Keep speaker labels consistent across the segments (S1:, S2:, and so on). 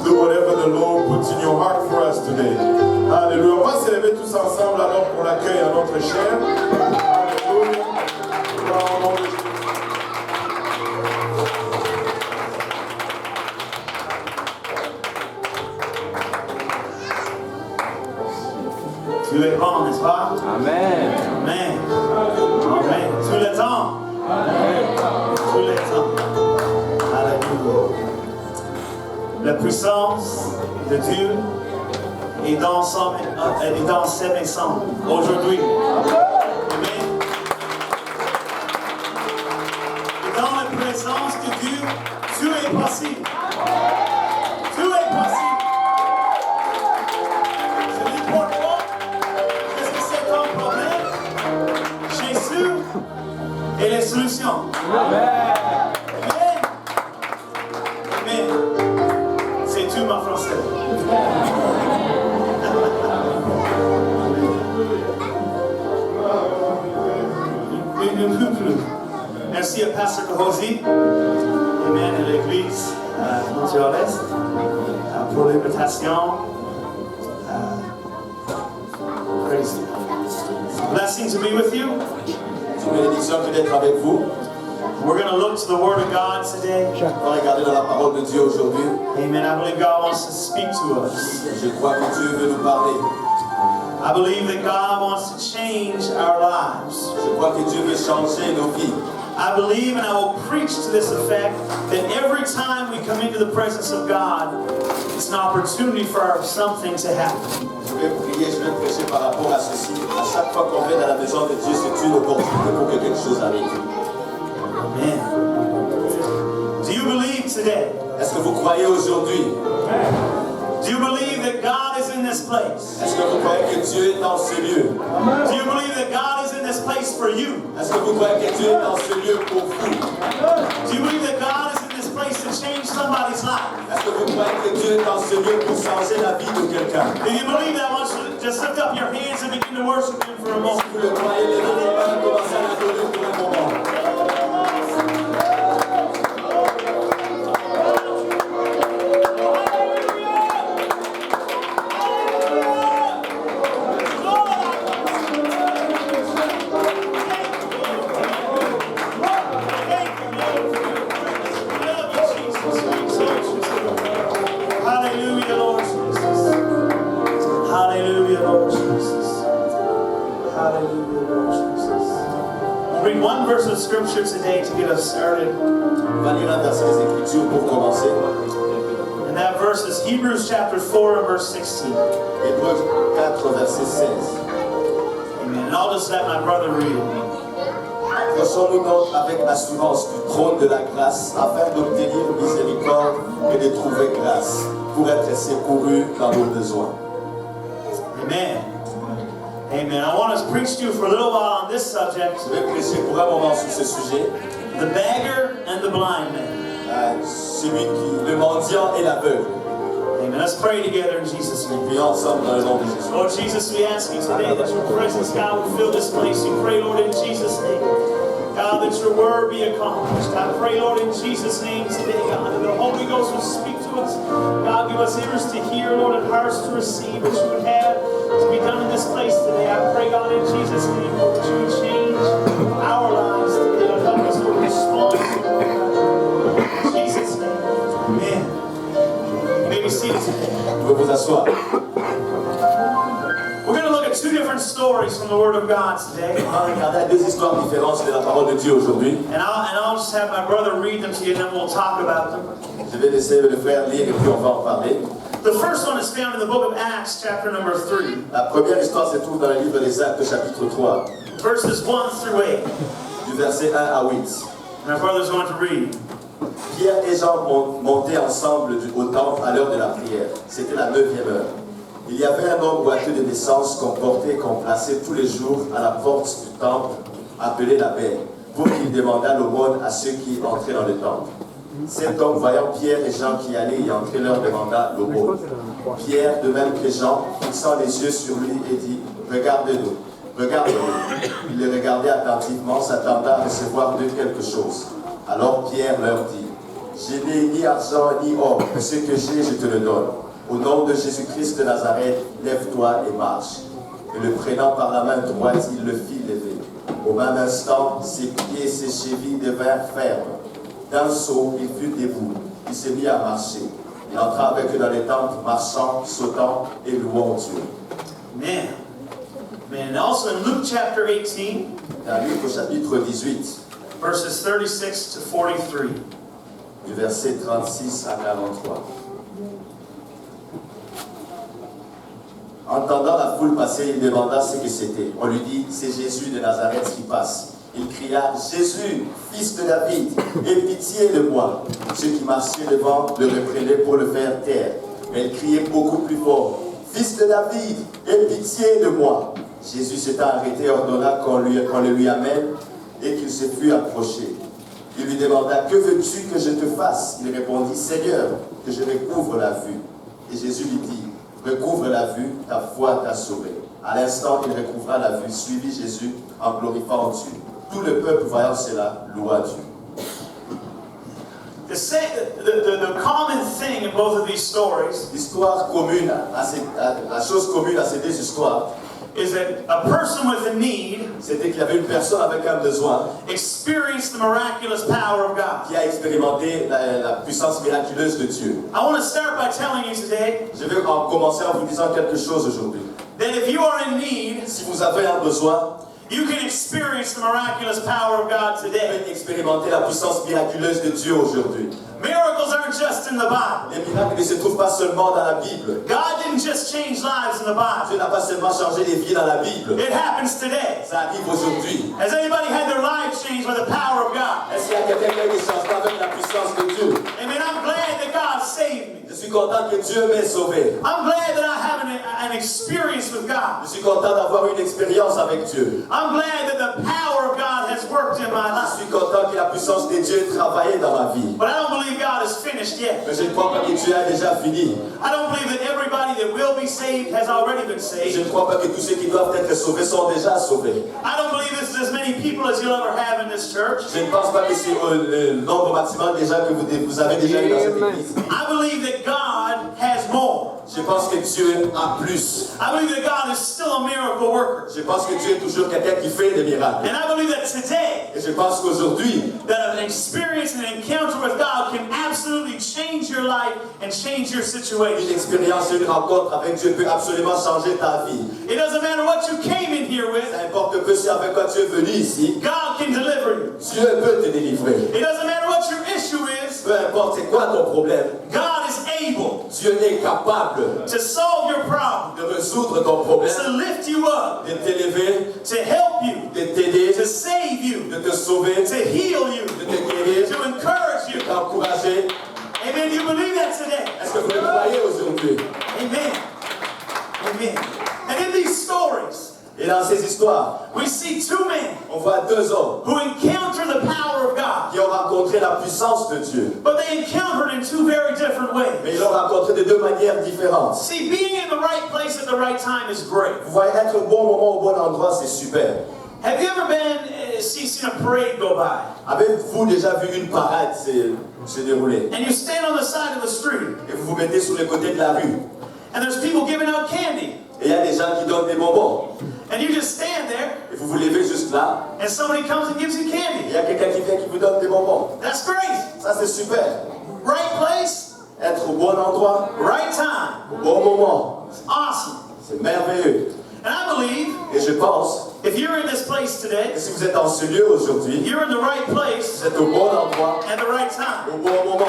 S1: Do whatever the Lord puts in your heart for us today. Alléluia. On va s'élever tous ensemble alors pour l'accueil à notre cher. Alléluia. Au nom de Jésus.
S2: Tu es bon, n'est-ce pas?
S3: Amen.
S2: Amen. Amen. Tout le temps.
S3: Amen.
S2: Tout le temps. Alléluia. La puissance de Dieu est dans ses maisons aujourd'hui. Amen. Et dans la présence de Dieu, tout est possible. Tout est possible. Et les solutions.
S3: Amen.
S2: Amen. Amen. C'est tout ma français. Merci à Pasteur Kohosi. Amen. Et l'église Montréal-Est pour l'invitation. Blessing to be with you.
S4: Bénédiction d'être avec vous.
S2: We're going to look to the Word of God today.
S4: On va regarder dans la parole de Dieu aujourd'hui.
S2: Amen. I believe God wants to speak to us.
S4: Je crois que Dieu veut nous parler.
S2: I believe that God wants to change our lives.
S4: Je crois que Dieu veut changer nos vies.
S2: I believe, and I will preach to this effect, that every time we come into the presence of God, it's an opportunity for something to happen.
S4: Je vais prier, je vais prêcher par rapport à ceci. À chaque fois qu'on vient dans la maison de Dieu, c'est une opportunité pour que quelque chose arrive.
S2: Amen. Do you believe today?
S4: Est-ce que vous croyez aujourd'hui?
S2: Do you believe that God is in this place?
S4: Est-ce que vous croyez que Dieu est dans ce lieu?
S2: Do you believe that God is in this place for you?
S4: Est-ce que vous croyez que Dieu est dans ce lieu pour vous?
S2: Do you believe that God is in this place to change somebody's life?
S4: Est-ce que vous croyez que Dieu est dans ce lieu pour changer la vie de quelqu'un?
S2: If you believe that, I want you to just lift up your hands and begin to worship Him for a moment.
S4: Si vous le croyez, levez les mains et commencez à l'adorer pour un moment.
S2: Scripture today to get us started.
S4: On va lire un verset des Écritures pour commencer.
S2: And that verse is Hebrews chapter 4 and verse 16.
S4: Hébreux 4, verset 16.
S2: Amen. And I'll just let my brother read it.
S4: Approchons-nous donc avec assurance du trône de la grâce afin d'obtenir miséricorde et de trouver grâce pour être secouru dans nos besoins.
S2: Amen. Amen. I want to preach to you for a little while on this subject.
S4: Je vais prêcher pour un moment sur ce sujet.
S2: The beggar and the blind man.
S4: Le mendiant et l'aveugle.
S2: Amen. Let's pray together in Jesus' name.
S4: Prions ensemble dans le nom de Jésus.
S2: Lord Jesus, we ask you today that your presence, God, would fill this place. We pray, Lord, in Jesus' name. God, that your word be accomplished. I pray, Lord, in Jesus' name today, God, that the Holy Ghost will speak to us. God, give us ears to hear, Lord, and hearts to receive what you would have to be done in this place today. I pray, God, in Jesus' name, Lord, that you would change our lives today. Lord, help us to respond to you, Lord. In Jesus' name, amen. You may be seated today.
S4: Vous pouvez vous asseoir.
S2: We're going to look at two different stories from the Word of God today.
S4: On va regarder deux histoires différentes de la parole de Dieu aujourd'hui.
S2: And I'll just have my brother read them to you, and then we'll talk about them.
S4: Je vais laisser le frère lire et puis on va en parler.
S2: The first one is found in the book of Acts, chapter number 3.
S4: La première histoire se trouve dans le livre des Actes, chapitre 3,
S2: Verses 1 through 8.
S4: du verset 1 à 8.
S2: And our brother's going to read.
S4: Pierre et Jean montaient ensemble au temple à l'heure de la prière. C'était la 9e heure. Il y avait un homme boiteux de naissance qu'on portait et qu'on plaçait tous les jours à la porte du temple, appelé l'abbé, pour qu'il demandât l'aumône à ceux qui entraient dans le temple. Cet homme, voyant Pierre et Jean qui allaient y entrer, leur demanda l'aumône. Pierre, de même que Jean, fixant les yeux sur lui, et dit « Regarde-nous, regarde-nous ». Il les regardait attentivement, s'attendant à recevoir d'eux quelque chose. Alors Pierre leur dit Je n'ai ni argent ni or, mais ce que j'ai, je te le donne. Au nom de Jésus-Christ de Nazareth, lève-toi et marche. Et le prenant par la main droite, il le fit lever. Au même instant, ses pieds et ses chevilles devinrent fermes. D'un saut, il fut debout. Il s'est mis à marcher. Il entra avec eux dans les tentes, marchant, sautant et louant Dieu.
S2: Man. Man. And also in Luke chapter 18,
S4: Dans Luc au chapitre 18,
S2: verses 36 to 43.
S4: du verset 36 à 43. Entendant la foule passer, il demanda ce que c'était. On lui dit, c'est Jésus de Nazareth qui passe. Il cria, Jésus, fils de David, aie pitié de moi. Ceux qui marchaient devant le reprenaient pour le faire taire. Mais il criait beaucoup plus fort, Fils de David, aie pitié de moi. Jésus s'est arrêté et ordonna qu'on le lui amène et qu'il se fût approché. Il lui demanda, que veux-tu que je te fasse? Il répondit, Seigneur, que je recouvre la vue. Et Jésus lui dit, recouvre la vue, ta foi t'a sauvé. À l'instant, il recouvra la vue, suivit Jésus en glorifiant Dieu. Tout le peuple voyant cela loua Dieu.
S2: The common thing in both of these stories
S4: L'histoire commune, la chose commune à ces deux histoires,
S2: is that a person with a need
S4: c'était qu'il y avait une personne avec un besoin
S2: experienced the miraculous power of God.
S4: qui a expérimenté la puissance miraculeuse de Dieu.
S2: I want to start by telling you today
S4: Je vais commencer en vous disant quelque chose aujourd'hui.
S2: that if you are in need,
S4: Si vous avez un besoin,
S2: you can experience the miraculous power of God
S4: vous
S2: today.
S4: pouvez expérimenter la puissance miraculeuse de Dieu aujourd'hui.
S2: Miracles aren't just in the Bible.
S4: Les miracles ne se trouvent pas seulement dans la Bible.
S2: God didn't just change lives in the Bible.
S4: Dieu n'a pas seulement changé les vies dans la Bible.
S2: It happens today.
S4: Ça arrive aujourd'hui.
S2: Has anybody had their lives changed by the power of God?
S4: Est-ce qu'il y a quelqu'un qui a eu des changements avec la puissance de Dieu?
S2: Amen. I'm glad that God saved me.
S4: Je suis content que Dieu m'ait sauvé.
S2: I'm glad that I have an experience with God.
S4: Je suis content d'avoir une expérience avec Dieu.
S2: I'm glad that the power of God has worked in my
S4: Je
S2: life.
S4: suis content que la puissance de Dieu ait travaillé dans ma vie.
S2: But I don't believe God is finished yet.
S4: Mais je ne crois pas que Dieu a déjà fini.
S2: I don't believe that everybody that will be saved has already been
S4: Je
S2: saved.
S4: ne crois pas que tous ceux qui doivent être sauvés sont déjà sauvés.
S2: I don't believe this is as many people as you'll ever have in this church.
S4: Je ne pense pas que c'est le nombre maximal déjà que vous avez déjà eu dans cette église.
S2: I believe that God has more.
S4: Je pense que Dieu a plus.
S2: I believe that God is still a miracle worker.
S4: Je pense que Dieu est toujours quelqu'un qui fait des miracles.
S2: And I believe that today,
S4: Et je pense qu'aujourd'hui,
S2: that an experience and an encounter with God can absolutely change your life and change your
S4: une
S2: situation.
S4: expérience, une rencontre avec Dieu peut absolument changer ta vie.
S2: It doesn't matter what you came in here with,
S4: Ça importe peu ce avec quoi tu es venu ici.
S2: God can deliver you.
S4: Dieu peut te délivrer.
S2: It doesn't matter what your issue is,
S4: Peu importe c'est quoi ton problème.
S2: God is able
S4: Dieu est capable
S2: to solve your problem,
S4: de résoudre ton problème,
S2: to lift you up,
S4: de t'élever,
S2: to help you,
S4: de t'aider,
S2: to save you,
S4: de te sauver,
S2: to heal you,
S4: de te guérir,
S2: to encourage you.
S4: de t'encourager.
S2: Amen. You believe that today?
S4: Est-ce que vous le croyez aujourd'hui?
S2: Amen. Amen. And in these stories,
S4: Et dans ces histoires,
S2: we see two men
S4: on voit deux hommes
S2: who encounter the power of God,
S4: qui ont rencontré la puissance de Dieu.
S2: but they encountered in two very different
S4: Mais
S2: ways.
S4: ils l'ont rencontré de deux manières différentes.
S2: See, being in the right place at the right time is great.
S4: Vous voyez, être au bon moment, au bon endroit, c'est super.
S2: Have you ever seen a parade go by?
S4: Avez-vous déjà vu une parade se dérouler?
S2: And you stand on the side of the street,
S4: Et vous vous mettez sur le côté de la rue.
S2: and there's people giving out candy.
S4: Et il y a des gens qui donnent des bonbons.
S2: And you just stand there,
S4: Et vous vous levez juste là.
S2: and somebody comes and gives you
S4: Et il
S2: candy.
S4: y a quelqu'un qui vient qui vous donne des bonbons.
S2: That's great.
S4: Ça, c'est super.
S2: Right place,
S4: Être au bon endroit,
S2: right time.
S4: au bon moment.
S2: It's awesome.
S4: C'est merveilleux.
S2: And I believe
S4: Et je pense
S2: if you're in this place
S4: que
S2: today,
S4: si vous êtes dans ce lieu aujourd'hui,
S2: you're in the right place
S4: vous êtes au bon endroit,
S2: at the right time.
S4: au bon moment.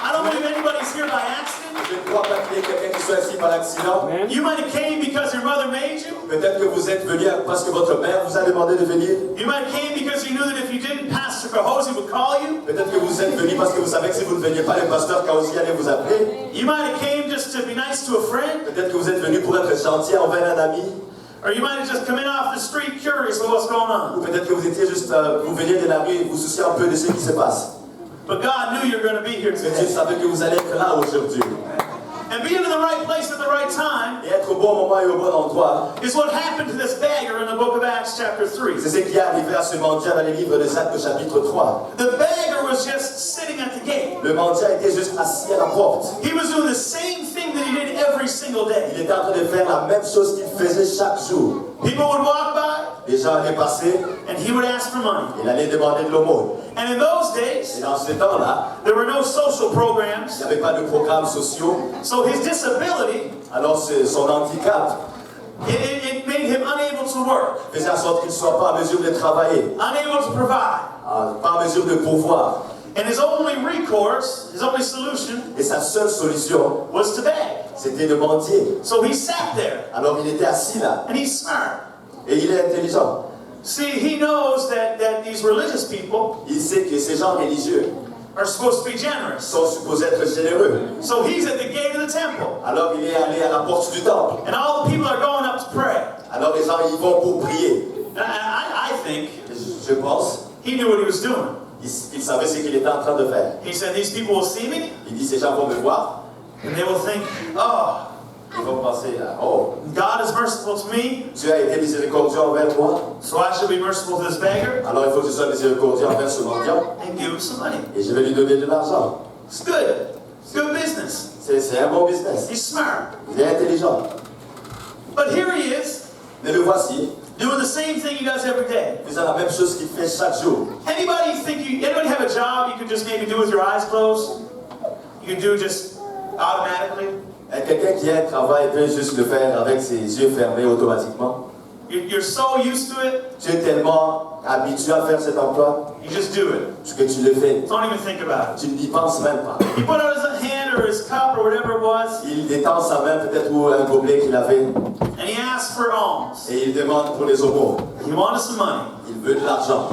S2: I don't believe anybody's here by accident.
S4: Je ne crois pas qu'il y ait quelqu'un qui soit ici par l'accident.
S2: You might have came because your mother made you.
S4: Peut-être que vous êtes venu parce que votre mère vous a demandé de venir.
S2: You might have came because you knew that if you didn't, Pastor Kahosi would call you.
S4: Peut-être que vous êtes venu parce que vous savez que si vous ne veniez pas, le pasteur Kaosi allait vous appeler.
S2: You might have came just to be nice to a friend.
S4: Peut-être que vous êtes venu pour être gentil envers un ami.
S2: Or you might have just come in off the street curious about what's going on.
S4: Ou peut-être que vous étiez juste, vous veniez de la rue et vous souciez un peu de ce qui se passe.
S2: But God knew you were going to be here
S4: Mais Dieu
S2: today.
S4: savait que vous allez être là aujourd'hui.
S2: And being in the right place at the right time
S4: Et être au bon moment et au bon endroit,
S2: is what happened to this beggar in the book of Acts chapter 3.
S4: c'est ce qui est arrivé à ce mendiant dans les livres des Actes au chapitre 3.
S2: The beggar was just sitting at the gate.
S4: Le mendiant était juste assis à la porte.
S2: He was doing the same thing that he did every single day.
S4: Il était en train de faire la même chose qu'il faisait chaque jour.
S2: People would walk by,
S4: Les gens allaient passer,
S2: and he would ask for money.
S4: il allait demander de l'aumône.
S2: And in those
S4: Et
S2: days,
S4: dans ce temps-là,
S2: there were no social
S4: il
S2: programs,
S4: n'y avait pas de programmes sociaux.
S2: so his disability,
S4: Alors son handicap
S2: it made him unable to work,
S4: faisait en sorte qu'il ne soit pas en mesure de travailler,
S2: unable to provide.
S4: pas en mesure de pouvoir.
S2: And his only recourse, his only solution,
S4: Et sa seule solution,
S2: was to beg.
S4: c'était de mendier.
S2: So he sat there,
S4: Alors il était assis là,
S2: and he's smart.
S4: et il est intelligent.
S2: See, he knows that these religious people
S4: Il sait que ces gens religieux
S2: are supposed to be generous.
S4: sont supposés être généreux.
S2: So he's at the gate of the temple,
S4: Alors il est allé à la porte du temple.
S2: and all the people are going up to pray.
S4: Alors les gens y vont pour prier.
S2: And I think
S4: Je pense,
S2: he knew what he was doing.
S4: il savait ce qu'il était en train de faire.
S2: He said, these people will see me,
S4: Il dit, ces gens vont me voir,
S2: and they will think, oh,
S4: ils vont penser, oh,
S2: God is merciful to me,
S4: Dieu a été miséricordieux envers moi,
S2: so I should be merciful to this beggar,
S4: alors il faut que je sois miséricordieux envers ce mendiant,
S2: and give him some money.
S4: et je vais lui donner de l'argent.
S2: It's good. It's good business.
S4: C'est un bon business.
S2: He's smart.
S4: Il est intelligent.
S2: But here he is,
S4: Mais le voici,
S2: doing the same thing he does every day.
S4: faisant la même chose qu'il fait chaque jour.
S2: Anybody have a job you could just maybe do with your eyes closed? You can do just automatically?
S4: Et quelqu'un qui a un travail peut juste le faire avec ses yeux fermés automatiquement.
S2: You're so used to it,
S4: Tu es tellement habitué à faire cet emploi
S2: you just do it.
S4: que tu le fais.
S2: Don't even think about it.
S4: Tu n'y penses même pas.
S2: He put out his hand or his cup or whatever it was,
S4: Il détend sa main peut-être ou un gobelet qu'il avait
S2: and he asked for alms.
S4: et il demande pour les aumônes.
S2: He wanted some money.
S4: Il veut de l'argent.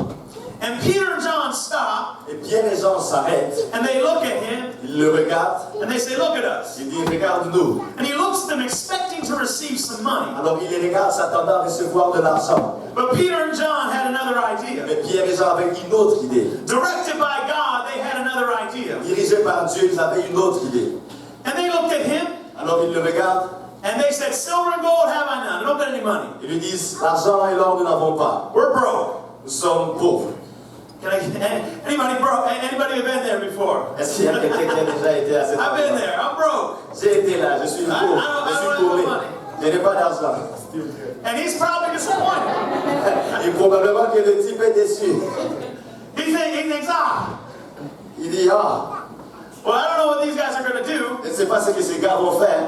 S2: And Peter and John stop,
S4: Et bien les gens s'arrêtent,
S2: and they look at him,
S4: ils le regardent,
S2: and they say, look at us.
S4: il dit regarde-nous.
S2: And he looks at them expecting to receive some money.
S4: Alors il les regarde s'attendant à recevoir de l'argent.
S2: But Peter and John had another idea.
S4: Mais Pierre et Jean avaient une autre idée.
S2: Directed by God, they had another idea.
S4: Dirigés par Dieu, ils avaient une autre idée.
S2: And they looked at him,
S4: Alors ils le regardent,
S2: and they said, silver and gold have I none. I don't got any money.
S4: ils lui disent l'argent et l'or nous n'avons pas.
S2: We're broke.
S4: Nous sommes pauvres.
S2: Anybody have been there before?
S4: Est-ce qu'il y a quelqu'un qui a déjà été à cette
S2: I've been
S4: endroit?
S2: there. I'm broke.
S4: J'ai été là, je suis pauvre,
S2: I
S4: je
S2: don't
S4: suis pauvre.
S2: have money.
S4: Je n'ai pas d'argent.
S2: And he's probably disappointed.
S4: Et probablement que le type est déçu.
S2: He thinks,
S4: Il dit, ah,
S2: well, I don't know what these guys are going to do,
S4: je ne sais pas ce que ces gars vont faire,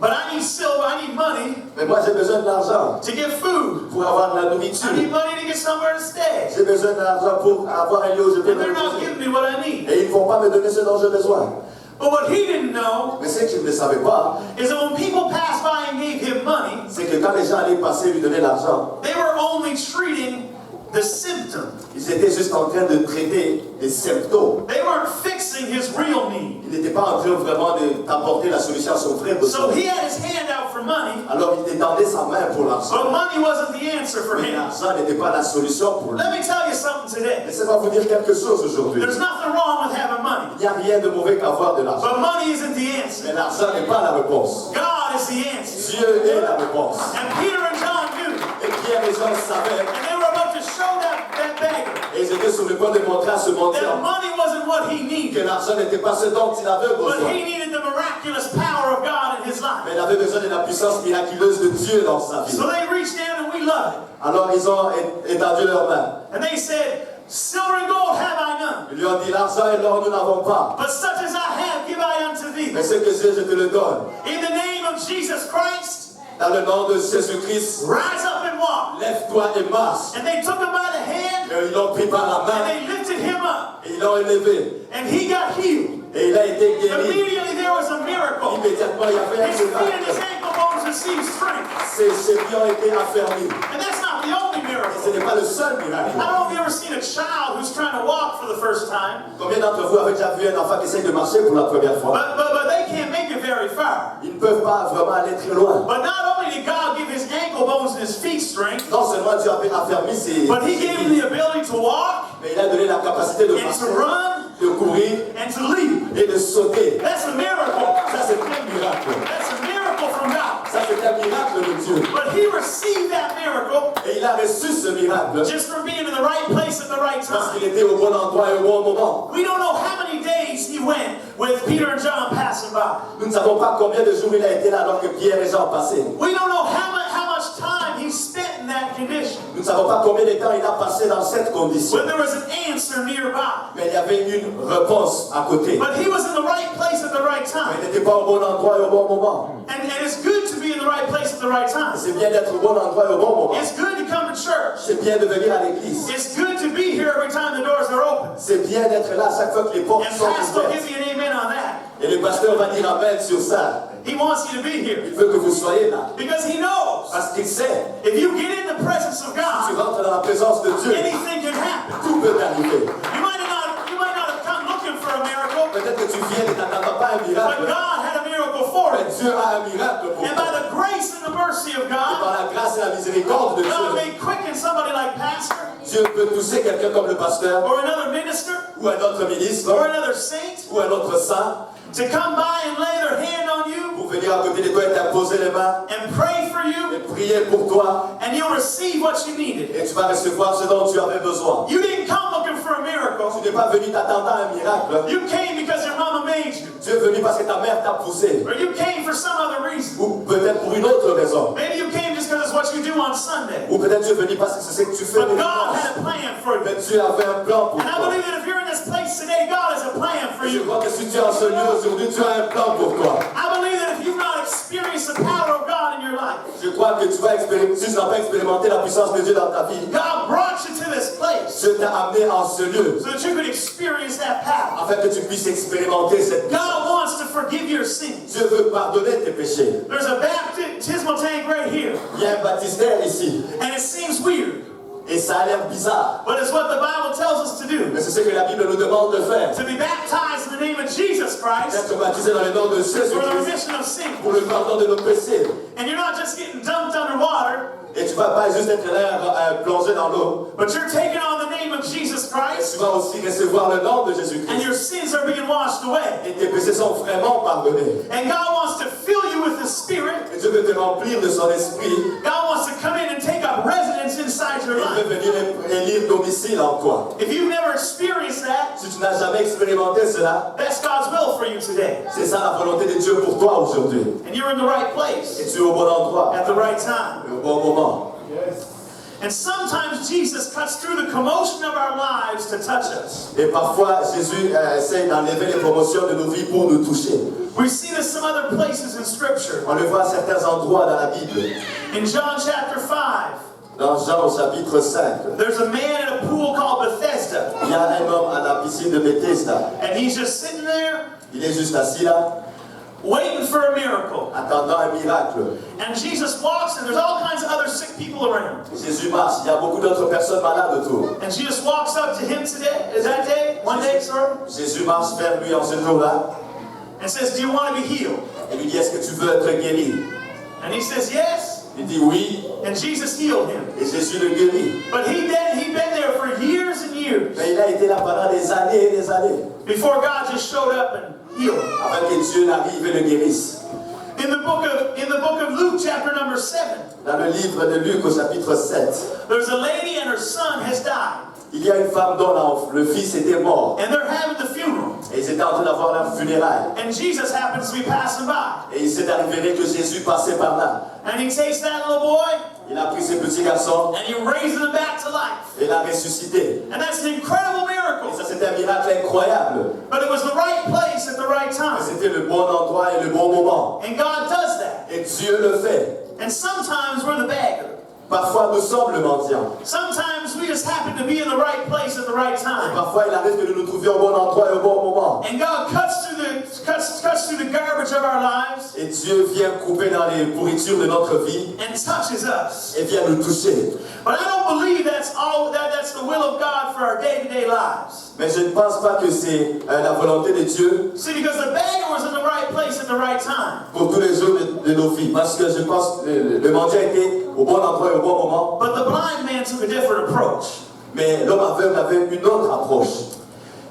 S2: but I need silver, I need money
S4: mais moi j'ai besoin de l'argent
S2: to get food.
S4: pour avoir de la
S2: I
S4: nourriture.
S2: need money to get somewhere to stay.
S4: J'ai besoin d'argent pour avoir un lieu où je peux
S2: And
S4: me
S2: they're not
S4: reposer.
S2: giving me what I need.
S4: Et ils ne vont pas me donner ce dont j'ai besoin.
S2: But what he didn't know
S4: Mais ce qu'ils ne savaient pas,
S2: is that when people passed by and gave him money,
S4: c'est que quand les gens allaient passer lui donner l'argent,
S2: they were only treating the symptom.
S4: ils étaient juste en train de traiter des symptômes.
S2: They weren't fixing his real need.
S4: Ils n'étaient pas en train vraiment d'apporter la solution à son vrai
S2: So
S4: besoin.
S2: he had his hand out for money,
S4: Alors il étendait sa main pour l'argent.
S2: but money wasn't the answer for
S4: Mais
S2: him.
S4: l'argent n'était pas la solution pour lui.
S2: Let me tell you something today.
S4: Laissez-moi vous dire quelque chose aujourd'hui.
S2: There's nothing wrong with having money,
S4: Il n'y a rien de mauvais qu'avoir de l'argent.
S2: but money isn't the answer.
S4: Mais l'argent n'est pas la réponse.
S2: God is the answer.
S4: Dieu est la réponse.
S2: And Peter and John knew,
S4: Et Pierre et Jean savaient,
S2: and they were about to show that beggar
S4: et ils étaient sur le point de montrer à ce
S2: that
S4: mendiant
S2: money wasn't what he
S4: que
S2: needed,
S4: l'argent n'était pas ce dont il avait
S2: but
S4: besoin.
S2: he needed the miraculous power of God in his life.
S4: Mais il avait besoin de la puissance miraculeuse de Dieu dans sa vie.
S2: So they reached down, and we love it.
S4: Alors ils ont étendu leurs mains.
S2: And they said, silver and gold have I none,
S4: Ils lui ont dit, l'argent et l'or nous n'avons pas.
S2: but such as I have give I unto thee.
S4: Mais ce que j'ai, je te le donne.
S2: In the name of Jesus Christ,
S4: Dans le nom de Jésus-Christ,
S2: rise up and walk.
S4: lève-toi et marche.
S2: And they took him by the hand,
S4: Et ils l'ont pris par la
S2: and
S4: main
S2: they lifted him up,
S4: et ils l'ont élevé.
S2: and he got healed.
S4: Et il a été guéri.
S2: Immediately there was a miracle.
S4: Immédiatement, il y avait un
S2: His feet and his
S4: miracle.
S2: ankle bones received strength.
S4: Ses pieds ont été affermis.
S2: And that's not the only
S4: Et ce
S2: miracle.
S4: n'est pas le seul miracle.
S2: I don't know if you've ever seen a child who's trying to walk for the first time,
S4: Combien d'entre vous avez déjà vu un enfant qui essaie de marcher pour la première fois?
S2: but they can't make it very far.
S4: Ils ne peuvent pas vraiment aller très loin.
S2: But not only did God give his ankle bones and his feet strength,
S4: Non seulement Dieu a affermi ses
S2: but he gave him
S4: pieds,
S2: the ability to walk
S4: mais il a donné la capacité de
S2: and to
S4: marcher,
S2: run
S4: de courir
S2: and to leap.
S4: et de sauter.
S2: That's a miracle.
S4: Ça, c'est un miracle.
S2: That's a miracle from God.
S4: Ça, c'est un miracle de Dieu.
S2: But he received that miracle
S4: Et il a reçu ce miracle
S2: just from being in the right place at the right
S4: Parce
S2: time.
S4: qu'il était au bon endroit et au bon moment.
S2: We don't know how many days he went with Peter and John passing by.
S4: Nous ne savons pas combien de jours il a été là alors que Pierre et Jean passaient.
S2: We don't know how much time he spent in that condition.
S4: Nous ne savons pas combien de temps il a passé dans cette condition.
S2: When there was an answer nearby.
S4: Mais il y avait une réponse à côté.
S2: But he was in the right place at the right
S4: Mais
S2: time.
S4: il n'était pas au bon endroit et au bon moment.
S2: And it's good to be in the right place at the right time.
S4: C'est bien d'être au bon endroit et au bon moment.
S2: It's good to come to church.
S4: C'est bien de venir à l'église.
S2: It's good to be here every time the doors are open.
S4: C'est bien d'être là chaque fois que les portes
S2: And
S4: sont
S2: Pastor will
S4: ouvertes.
S2: give you an amen on that.
S4: Et le pasteur va dire amen sur ça.
S2: He wants you to be here.
S4: Il veut que vous soyez là.
S2: Because he knows
S4: Parce qu'il sait,
S2: if you get in the presence of
S4: tu
S2: God,
S4: rentres dans la présence de Dieu,
S2: anything can happen.
S4: tout peut arriver.
S2: You might not have come looking for a miracle,
S4: Peut-être que tu viens et tu n'attends pas un
S2: but
S4: miracle.
S2: God had a miracle for
S4: Mais
S2: it.
S4: Dieu a un miracle pour
S2: And
S4: toi.
S2: by the grace and the mercy of
S4: Et
S2: God,
S4: par la grâce et la miséricorde de
S2: God
S4: Dieu,
S2: may quicken somebody like Pastor
S4: Dieu peut toucher quelqu'un comme le pasteur,
S2: or another minister
S4: ou un autre ministre,
S2: or another saint
S4: ou un autre saint,
S2: to come by and lay their hand on you
S4: pour venir à côté de toi et t'imposer les mains
S2: and pray for
S4: et
S2: you,
S4: prier pour toi.
S2: and you'll receive what you needed.
S4: Et tu vas recevoir ce dont tu avais besoin.
S2: You didn't come looking for a miracle.
S4: Tu n'es pas venu t'attendant à un miracle.
S2: You came because your mama made you.
S4: Tu es venu parce que ta mère t'a poussé.
S2: Or you came for some other reason.
S4: Ou peut-être pour une autre raison.
S2: Maybe you came just because it's what you do on Sunday.
S4: Ou peut-être tu es venu parce que c'est ce que tu fais
S2: But
S4: le
S2: God
S4: dimanche.
S2: had a plan for you.
S4: Mais Dieu avait un plan pour
S2: And I
S4: toi.
S2: believe that if you're in this place today, God has a plan for
S4: Et je
S2: you.
S4: crois que si tu es en ce lieu aujourd'hui, tu as un plan pour toi.
S2: I believe that if you've not experienced the power of God in your life,
S4: Je crois que tu vas expérimenter, si tu n'as pas expérimenté la puissance de Dieu dans ta vie,
S2: God brought you to this place
S4: Dieu t'a amené en ce lieu
S2: so that you could experience that power.
S4: afin que tu puisses expérimenter cette puissance.
S2: God wants to forgive your sins.
S4: Dieu veut pardonner tes péchés.
S2: There's a baptismal tank right here,
S4: Il y a un baptistère ici
S2: and it seems weird,
S4: et ça a l'air bizarre.
S2: but it's what the Bible tells us to do.
S4: Mais c'est ce que la Bible nous demande de faire.
S2: To be baptized in the name of Jesus Christ
S4: D'être baptisé dans le nom de
S2: for the
S4: Jésus-Christ
S2: remission of sin.
S4: pour le pardon de nos péchés.
S2: And you're not just getting dunked underwater,
S4: Et tu vas pas juste être là plongé dans l'eau.
S2: but you're taking on the name of Jesus
S4: Et
S2: Christ,
S4: tu vas aussi recevoir le nom de
S2: and
S4: Jésus-Christ.
S2: your sins are being washed away.
S4: Et tes péchés sont vraiment pardonnés.
S2: And God wants to fill you with His Spirit.
S4: Et Dieu veut te remplir de son esprit.
S2: God wants to come in and take up residence inside your
S4: Il
S2: life.
S4: veut venir élire domicile en toi.
S2: If you've never experienced that,
S4: Si tu n'as jamais expérimenté cela,
S2: that's God's will for you today.
S4: c'est ça la volonté de Dieu pour toi aujourd'hui.
S2: And you're in the right
S4: Et
S2: place
S4: tu es au bon endroit,
S2: at the right time.
S4: au bon moment.
S2: And sometimes Jesus cuts through the commotion of our lives to touch us.
S4: Et parfois, Jésus essaie d'enlever les promotions de nos vies pour nous toucher.
S2: We see this some other places in Scripture.
S4: On le voit à certains endroits dans la Bible.
S2: In John chapter 5,
S4: Dans Jean au chapitre 5,
S2: there's a man in a pool called Bethesda.
S4: il y a un homme à la piscine de Bethesda.
S2: And he's just sitting there
S4: Il est juste assis là,
S2: waiting for a miracle.
S4: attendant un miracle.
S2: And Jesus walks, and there's all kinds of other sick people around.
S4: Jésus marche, il y a beaucoup d'autres personnes malades autour.
S2: And Jesus walks up to him today, is that day? One day, sorry?
S4: Jésus marche vers lui en ce jour-là
S2: And says, do you want to be healed?
S4: et lui dit, est-ce que tu veux être guéri?
S2: And he says, yes.
S4: Il dit oui,
S2: And Jesus healed him.
S4: et Jésus le guérit.
S2: But he'd been there for years and years
S4: Mais il a été là pendant des années et des années,
S2: before God just showed up and healed him.
S4: avant que Dieu n'arrive et le guérisse.
S2: In the book of Luke, chapter number 7,
S4: Dans le livre de Luc au chapitre 7,
S2: there's a lady and her son has died.
S4: il y a une femme dont le fils était mort.
S2: And they're having the funeral.
S4: Et ils étaient en train d'avoir la funéraille.
S2: And Jesus happens to be passing by.
S4: Et il s'est arrivé que Jésus passait par là.
S2: And he takes that little boy
S4: Il a pris ce petit garçon
S2: and he raises him back to life.
S4: et l'a ressuscité.
S2: And that's an incredible
S4: Et
S2: miracle.
S4: ça, c'était un miracle incroyable.
S2: But it was the right place at the right time.
S4: C'était le bon endroit et le bon moment.
S2: And God does that.
S4: Et Dieu le fait.
S2: And sometimes we're the beggar.
S4: Parfois, nous sommes le mendiant.
S2: Sometimes we just happen to be in the right place at the right
S4: Et
S2: time.
S4: parfois, il arrive que nous nous trouvions au bon endroit et au bon moment.
S2: And God cuts through the garbage of our lives
S4: Et Dieu vient couper dans les pourritures de notre vie
S2: and touches us.
S4: et vient nous toucher.
S2: But I don't believe that's the will of God for our day-to-day lives.
S4: Mais je ne pense pas que c'est la volonté de Dieu
S2: See, because the beggar was in the right place at the right time.
S4: pour tous les jours de nos vies. Parce que je pense que le mendiant était au bon endroit et au bon moment.
S2: But the blind man took a different approach.
S4: Mais l'homme aveugle avait une autre approche.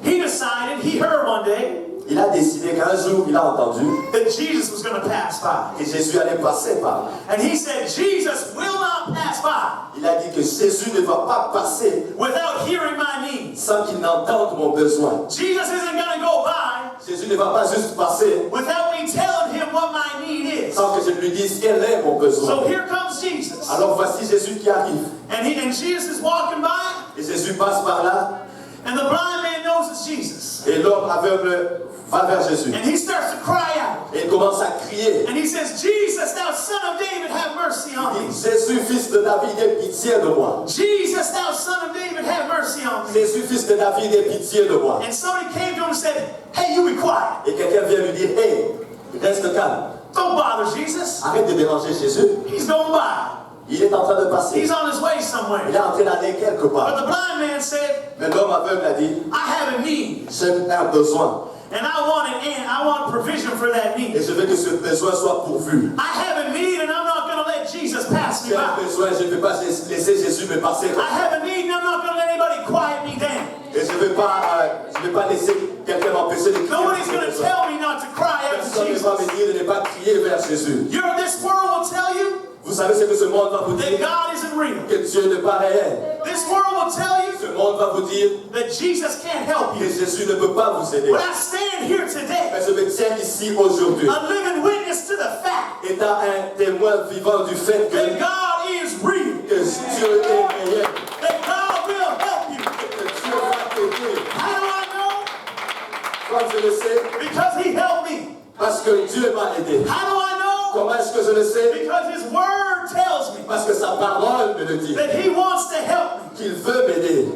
S2: He decided, he heard one day,
S4: il a décidé qu'un jour, il a entendu
S2: that Jesus was going to pass by.
S4: que Jésus allait passer par là.
S2: And he said, Jesus will not pass by
S4: Il a dit que Jésus ne va pas passer
S2: without hearing my needs.
S4: sans qu'il n'entende mon besoin.
S2: Jesus isn't going to go by
S4: Jésus ne va pas juste passer
S2: without me telling him what my need is.
S4: sans que je lui dise quel est mon besoin.
S2: So here comes Jesus.
S4: Alors voici Jésus qui arrive.
S2: And Jesus is walking by,
S4: Et Jésus passe par là.
S2: and the blind man knows it's Jesus.
S4: Et l'homme aveugle va vers Jésus.
S2: And he starts to cry out.
S4: Et il commence à crier.
S2: And he says, Jesus, thou son of David, have mercy on
S4: Il
S2: me.
S4: dit, Jésus, fils de David, aie pitié de moi.
S2: Jesus, thou son of David, have mercy on me.
S4: Jésus, fils de David, aie pitié de moi.
S2: And somebody came to him and said, hey, you be quiet.
S4: Et quelqu'un vient lui dire, hey, reste calme.
S2: Don't bother Jesus.
S4: Arrête de déranger Jésus.
S2: He's going by.
S4: Il est en train de passer.
S2: He's on his way
S4: Il est
S2: somewhere.
S4: en train d'aller quelque
S2: But
S4: part.
S2: the blind man said,
S4: Mais l'homme aveugle a dit,
S2: I have a need.
S4: j'ai un besoin.
S2: And I want provision for that
S4: Et
S2: need.
S4: je veux que ce besoin soit pourvu.
S2: I have a need and I'm not going to let Jesus pass me
S4: J'ai un
S2: by.
S4: besoin, je ne vais pas laisser Jésus me passer.
S2: I have a need and I'm not going to let anybody quiet me down.
S4: Et je ne vais pas laisser quelqu'un m'empêcher de crier.
S2: Nobody's going to tell me not to cry out to
S4: Personne ne va me
S2: Jesus.
S4: dire de ne pas crier vers Jésus.
S2: This world will tell you
S4: Vous savez ce que ce monde va vous
S2: that
S4: dire?
S2: God isn't real.
S4: Que Dieu n'est pas réel.
S2: This world will tell you
S4: Ce monde va vous dire
S2: that Jesus can't help
S4: que
S2: you.
S4: Jésus ne peut pas vous aider.
S2: But I stand here today,
S4: Mais je me tiens ici aujourd'hui,
S2: a living witness to the fact
S4: étant un témoin vivant du fait
S2: that
S4: que
S2: God is real,
S4: Dieu est réel,
S2: that God will help you.
S4: que Dieu va t'aider.
S2: How do I know?
S4: Quand je le sais,
S2: Because He helped me.
S4: parce que Dieu m'a aidé.
S2: How do I know?
S4: Comment est-ce que je le sais?
S2: Because His Word tells me
S4: Parce que sa parole me le dit.
S2: that He wants to help me.
S4: Qu'il veut m'aider.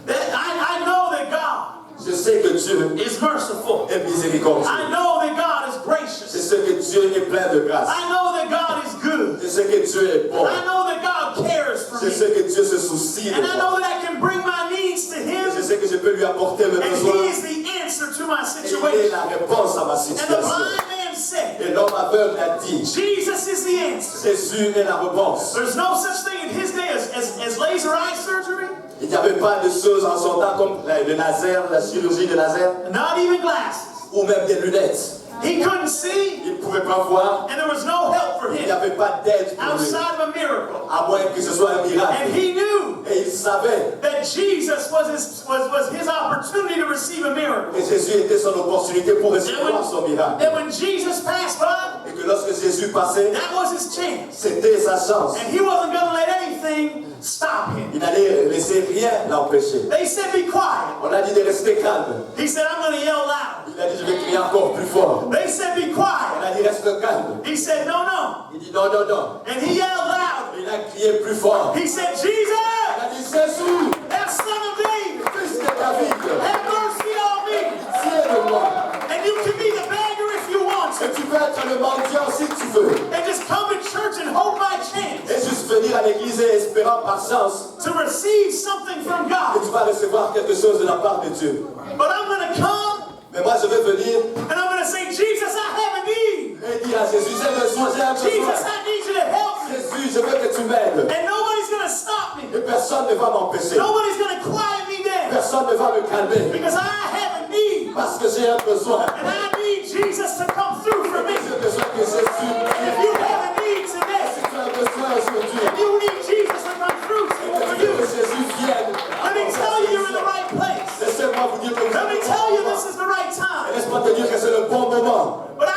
S2: That I know that God
S4: Je sais que Dieu
S2: is merciful.
S4: est miséricordieux.
S2: I know that God is
S4: Je
S2: gracious.
S4: sais que Dieu est plein de grâce.
S2: I know that God is good.
S4: Je sais que Dieu est bon.
S2: I know that God cares for
S4: Je
S2: me.
S4: sais que Dieu se soucie de
S2: And I know
S4: moi.
S2: that I can bring my needs to Him.
S4: Je sais que je peux lui apporter mes
S2: And He
S4: besoins.
S2: is the answer to my
S4: Et il est
S2: situation.
S4: la réponse à ma
S2: And the
S4: situation.
S2: blind man said,
S4: Et l'homme aveugle a dit,
S2: Jesus is the answer.
S4: Jésus est la réponse.
S2: There's no such thing in His day as laser eye surgery,
S4: Il n'y avait pas de choses en son temps comme le laser, la chirurgie de laser,
S2: not even glasses.
S4: ou même des lunettes.
S2: He couldn't see,
S4: Il ne pouvait pas voir.
S2: and there was no help for
S4: Il n'y
S2: him
S4: avait pas d'aide pour lui.
S2: outside of a miracle.
S4: À moins que ce soit un miracle.
S2: And he knew
S4: Et il savait
S2: that Jesus was his opportunity to receive a miracle.
S4: que Jésus était son opportunité pour recevoir son miracle.
S2: And when Jesus passed by,
S4: Et que lorsque Jésus passait,
S2: that was his chance.
S4: c'était sa chance.
S2: And he wasn't going to let anything stop him.
S4: Il n'allait laisser rien l'empêcher.
S2: They said, be quiet.
S4: On a dit de rester calme.
S2: He said, I'm going to yell loud.
S4: Il a dit, je vais crier encore plus fort.
S2: They said, be
S4: On
S2: quiet.
S4: a dit, reste calme.
S2: He said, no, no.
S4: Il dit, non, non, non.
S2: And he yelled loud.
S4: Il a crié plus fort.
S2: He said,
S4: Il
S2: Jesus,
S4: a dit, Jésus,
S2: thou son of David,
S4: fils de David,
S2: have mercy on me.
S4: pitié de moi.
S2: And you can be the beggar if you want
S4: Et
S2: to.
S4: tu peux être le mendiant si tu veux.
S2: And just come to church and hope by chance
S4: Et juste venir à l'église et espérant par chance
S2: to receive something from
S4: que
S2: God.
S4: tu vas recevoir quelque chose de la part de Dieu.
S2: But I'm going to come
S4: Mais moi, je vais venir
S2: and I'm going to say, Jesus, I have a need.
S4: et dire à Jésus, j'ai besoin, j'ai un
S2: Jesus,
S4: besoin.
S2: I need you to help me.
S4: Jésus, je veux que tu m'aides.
S2: And nobody's going to stop me.
S4: Et personne ne va m'empêcher.
S2: Nobody's going to quiet me down.
S4: Personne ne va me calmer.
S2: Because I have a need.
S4: Parce que j'ai un besoin.
S2: And I need Jesus to come through for me.
S4: J'ai besoin que Jésus
S2: If you have a need today,
S4: Si tu as besoin aujourd'hui,
S2: if you need Jesus to come through for
S4: que
S2: you,
S4: Jésus vienne.
S2: let me tell you you're in the right place.
S4: Laissez-moi vous dire que vous
S2: Let me
S4: êtes
S2: tell
S4: au
S2: you
S4: bon
S2: this is the right
S4: moment.
S2: time.
S4: Laisse-moi te dire que c'est le bon moment.
S2: But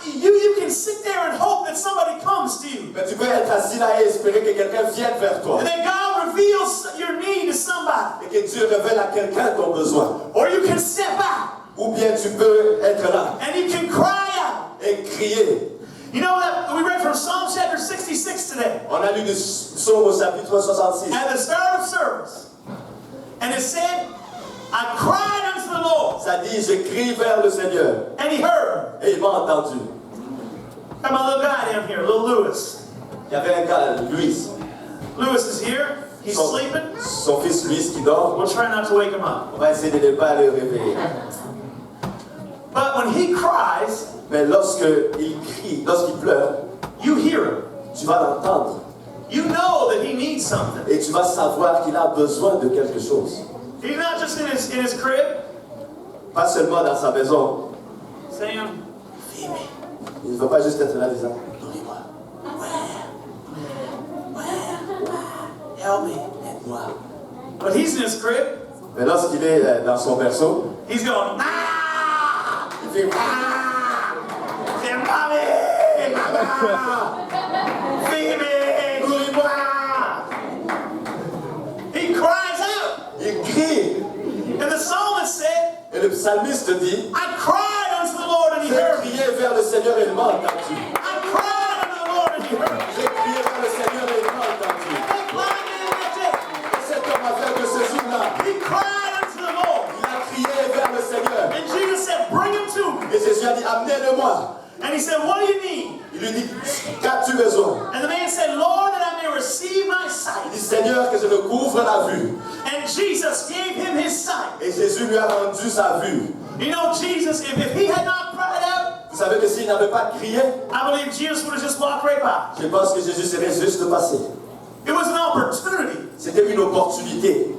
S2: you can sit there and hope that somebody comes to you.
S4: Mais tu peux être assis là et espérer que quelqu'un vienne vers toi.
S2: And then God reveals your need to somebody.
S4: Et que Dieu révèle à quelqu'un ton besoin.
S2: Or you can step out
S4: Ou bien tu peux être là
S2: and you can cry out.
S4: et crier.
S2: You know that we read from Psalm chapter 66 today.
S4: On a lu du psaume au chapitre 66.
S2: At the start of service. And it said, I cried unto the Lord.
S4: Ça dit, je crie vers le Seigneur.
S2: And He heard.
S4: Et il m'a entendu.
S2: Got my little guy down here, little Lewis.
S4: Il y avait un gars, Louis.
S2: Lewis is here. He's sleeping.
S4: Son fils Louis qui dort.
S2: We'll try not to wake him up.
S4: On va essayer de ne pas le réveiller.
S2: But when he cries,
S4: Mais lorsqu'il crie, lorsqu'il pleure,
S2: you hear him.
S4: tu vas l'entendre.
S2: You know that he needs something.
S4: Et tu vas savoir qu'il a besoin de quelque chose.
S2: He's not just in his crib.
S4: Pas seulement dans sa maison.
S2: saying, feed me.
S4: Il ne va pas juste être là disant,
S2: Nourris-moi. Help me.
S4: aide-moi.
S2: But he's in his crib.
S4: Mais lorsqu'il est dans son berceau,
S2: He's going, ah!
S4: il fait ah,
S2: Say, mommy! Feed me!
S4: nourris-moi.
S2: He cries out.
S4: Il crie.
S2: And the psalmist said,
S4: Et le psalmiste dit,
S2: I cried unto the Lord and he
S4: j'ai
S2: heard me.
S4: crié vers le Seigneur et il m'a entendu.
S2: I cried unto the Lord and he heard me.
S4: J'ai crié vers le Seigneur et il m'a entendu.
S2: That blind man that day,
S4: Et cet homme aveugle ce jour-là,
S2: he cried unto the Lord.
S4: il a crié vers le Seigneur.
S2: And Jesus said, bring him to me.
S4: Et Jésus a dit, amenez-le-moi.
S2: And he said, what do you need?
S4: Il lui dit, qu'as-tu besoin?
S2: And the man said, Lord, that I may receive my
S4: Il
S2: sight.
S4: dit, Seigneur, que je me couvre la vue.
S2: And Jesus gave him his sight.
S4: Et Jésus lui a rendu sa vue.
S2: You know, Jesus, if he had not cried out,
S4: Vous savez que s'il n'avait pas crié,
S2: I believe Jesus would have just walked right by.
S4: je pense que Jésus serait juste passé.
S2: It was an opportunity
S4: C'était une opportunité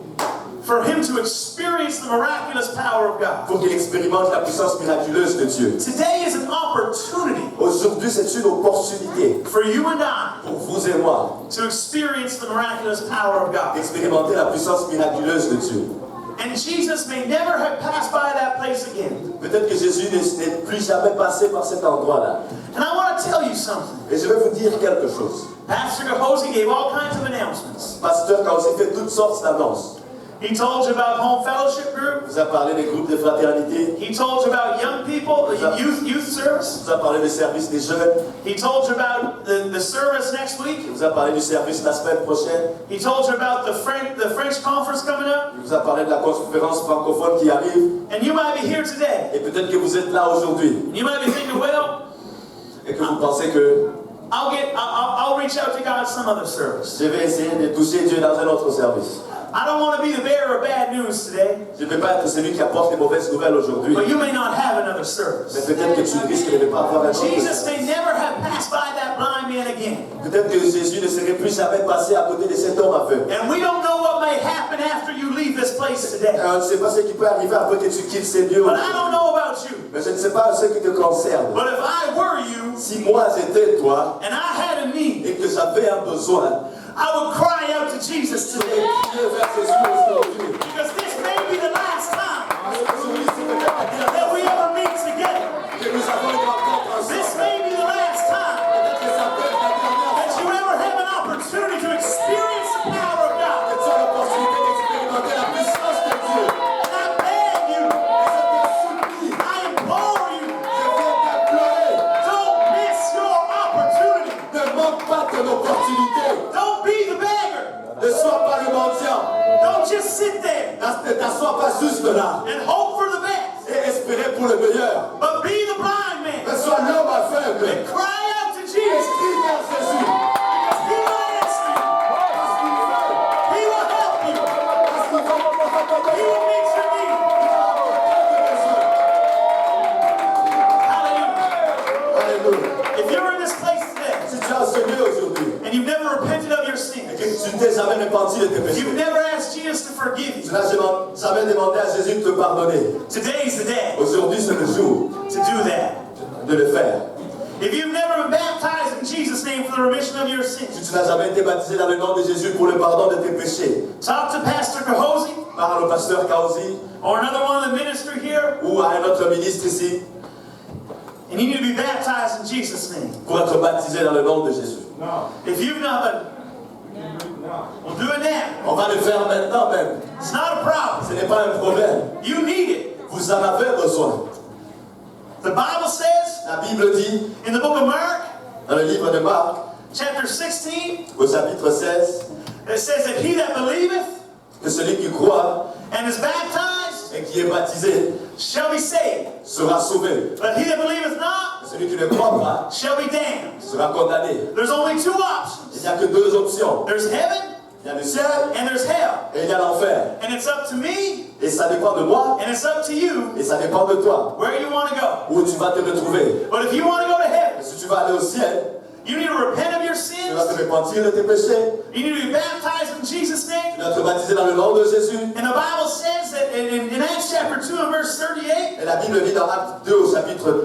S2: for him to experience the miraculous power of God.
S4: pour qu'il expérimente la puissance miraculeuse de Dieu.
S2: Today is an opportunity
S4: Aujourd'hui, c'est une opportunité
S2: for you and I
S4: pour vous et moi
S2: to experience the miraculous power of God.
S4: d'expérimenter la puissance miraculeuse de Dieu.
S2: And Jesus may never have passed by that place again.
S4: Peut-être que Jésus n'est plus jamais passé par cet endroit-là.
S2: And I want to tell you something.
S4: Et je vais vous dire quelque chose.
S2: Pastor Gahosi gave all kinds of announcements.
S4: Pasteur Kausi fait toutes sortes d'annonces.
S2: He told you about home fellowship group.
S4: Il vous a parlé des groupes de fraternité.
S2: He told you about young people, the youth service.
S4: Il vous a parlé des services des jeunes.
S2: He told you about the service next week.
S4: Il vous a parlé du service la semaine prochaine.
S2: He told you about the French conference coming up.
S4: Il vous a parlé de la conférence francophone qui arrive.
S2: And you might be here today.
S4: Et peut-être que vous êtes là aujourd'hui.
S2: And you might be thinking, well,
S4: Et que vous pensez que
S2: I'll reach out to God some other service.
S4: je vais essayer de toucher Dieu dans un autre service.
S2: I don't want to be the bearer of bad news today.
S4: Je ne vais pas être celui qui apporte les mauvaises nouvelles aujourd'hui.
S2: But you may not have another
S4: Mais
S2: service.
S4: peut-être que tu risques de ne pas avoir un autre
S2: Jesus
S4: service.
S2: may never have passed by that blind man again.
S4: Peut-être que Jésus ne serait plus jamais passé à côté de cet homme aveugle.
S2: And we don't know what may happen after you leave this place today.
S4: On ne sait pas ce qui peut arriver après que tu quittes ces lieux.
S2: But I don't know about you.
S4: Mais je ne sais pas ce qui te concerne.
S2: But if I were you
S4: Si moi j'étais toi
S2: and I had a need,
S4: et que j'avais un besoin,
S2: I would cry out to Jesus
S4: je vais
S2: today.
S4: crier vers Jésus aujourd'hui.
S2: Because this may be the last time
S4: Parce qu'aujourd'hui, c'est peut-être la dernière
S2: that we ever meet together.
S4: que nous avons une rencontre
S2: This
S4: ensemble.
S2: may be the last time
S4: Peut-être que ça peut être la dernière
S2: that you ever have an opportunity to experience the power of God.
S4: que tu as l'opportunité d'expérimenter la puissance de Dieu.
S2: And I beg you,
S4: Et je te supplie,
S2: I implore you,
S4: je viens t'implorer,
S2: don't miss your opportunity.
S4: ne manque pas ton opportunité.
S2: Don't be the beggar.
S4: Ne sois pas le mendiant.
S2: Don't just sit there
S4: Ne t'assois pas juste là
S2: and hope for the best.
S4: et espérer pour le meilleur.
S2: But be the blind man.
S4: Mais sois l'homme aveugle.
S2: And cry out to
S4: Et
S2: Jesus.
S4: crie vers Jésus.
S2: Because he will answer you.
S4: Parce qu'il veut.
S2: He will help you.
S4: Parce qu'il veut.
S2: He will meet your need. Hallelujah.
S4: Alléluia.
S2: If you're in this place today
S4: Si tu as ce lieu aujourd'hui
S2: and you've never repented of your
S4: et
S2: sins,
S4: que tu ne t'es jamais repenti de tes
S2: you've
S4: péchés,
S2: never asked Jesus to forgive
S4: tu
S2: you,
S4: n'as jamais demandé à Jésus de te pardonner.
S2: today's the day
S4: Aujourd'hui, c'est le jour
S2: to do that.
S4: de le faire.
S2: If you've never been baptized in Jesus' name for the remission of your sins,
S4: Si tu n'as jamais été baptisé dans le nom de Jésus pour le pardon de tes péchés,
S2: talk to Pastor Kahosi
S4: parle au pasteur Kausi
S2: or another one in the ministry here,
S4: ou à un autre ministre ici
S2: and you need to be baptized in Jesus' name.
S4: pour être baptisé dans le nom de Jésus.
S2: If you've not been, we'll do it now.
S4: On va le faire maintenant même.
S2: It's not a problem.
S4: Ce n'est pas un problème.
S2: You need it.
S4: Vous en avez besoin.
S2: The Bible says
S4: La Bible dit,
S2: in the book of Mark,
S4: dans le livre de Marc,
S2: chapter 16,
S4: au chapitre 16,
S2: it says that he that believeth
S4: que celui qui croit
S2: and is baptized
S4: et qui est baptisé
S2: shall be saved.
S4: sera sauvé.
S2: But he that believeth not
S4: Celui qui ne croit pas
S2: shall be damned.
S4: sera condamné.
S2: There's only two
S4: Il
S2: options.
S4: n'y a que deux options.
S2: There's heaven
S4: Il y a le ciel
S2: and there's hell.
S4: et il y a l'enfer.
S2: And it's up to me
S4: Et ça dépend de moi
S2: and it's up to you
S4: et ça dépend de toi.
S2: where you want to go.
S4: Où tu vas te retrouver.
S2: But if you want to go to heaven,
S4: Si tu vas aller au ciel,
S2: you need to repent of your
S4: tu
S2: sins.
S4: vas te repentir de tes péchés.
S2: You need to be baptized in in Jesus' name?
S4: D'être baptisé dans le nom de Jésus.
S2: And the Bible says that in Acts chapter 2 and verse 38,
S4: Et la Bible dit dans Acte 2